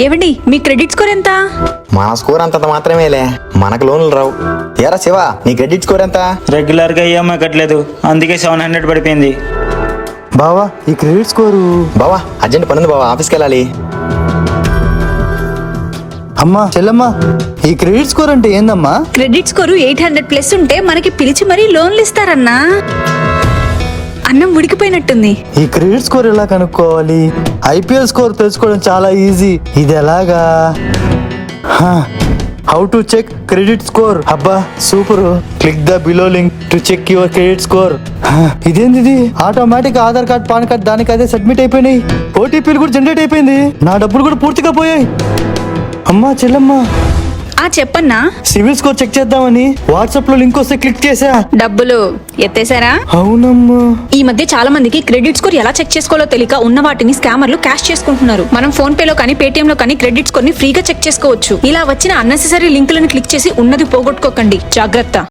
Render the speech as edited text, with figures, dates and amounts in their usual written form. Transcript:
ఏవండి మీ credit score ఎంత? మన స్కోర్ అంతంత మాత్రమేలే, మనకు లోన్లు రావు. ఏరా శివ, నీ క్రెడిట్ స్కోర్ ఎంత? రెగ్యులర్ గా ఈఎంఐ కట్టలేదు, అందుకే 700 పడిపోయింది. బావా ఈ క్రెడిట్ స్కోరు. బావా అర్జెంట్ పనుంది బావా, ఆఫీస్కి వెళ్ళాలి. అమ్మా చెల్లమ్మ, ఈ క్రెడిట్ స్కోర్ అంటే ఏందమ్మా? క్రెడిట్ స్కోరు 800+ ఉంటే మనకి పిలిచి మరీ లోన్లు ఇస్తారన్నా. అన్నం ఉడికిపోయినట్టుంది. ఈ క్రెడిట్ స్కోర్ ఎలా కనుక్కోవాలి? ఐపీఎల్ స్కోర్ తెలుసుకోవడం చాలా ఈజీ. ఇది ఎలాగా? How to check credit score. అబ్బా super. Click the below link to check your credit score. ఇదేంది? Automatic Aadhaar card, PAN card దానికి అదే సబ్మిట్ అయిపోయినాయి. ఓటీపీలు కూడా జనరేట్ అయిపోయింది. నా డబ్బులు కూడా పూర్తిగా పోయాయి. అమ్మా చెల్లమ్మ, చెప్పన్నా. సివిల్ స్కోర్ చెక్ చేద్దామని వాట్సాప్ లో లింక్ వస్తే క్లిక్ చేసా. డబ్బులు ఎత్తేసారా? అవునమ్మా. ఈ మధ్య చాలా మందికి క్రెడిట్ స్కోర్ ఎలా చెక్ చేసుకోవాలో తెలియక ఉన్న వాటిని స్కామర్లు క్యాష్ చేసుకుంటున్నారు. మనం ఫోన్ పే లో కానీ పేటిఎం లో కానీ క్రెడిట్ స్కోర్ ని ఫ్రీగా చెక్ చేసుకోవచ్చు. ఇలా వచ్చిన అన్నెసెసరీ లింకులను క్లిక్ చేసి ఉన్నది పోగొట్టుకోకండి. జాగ్రత్త.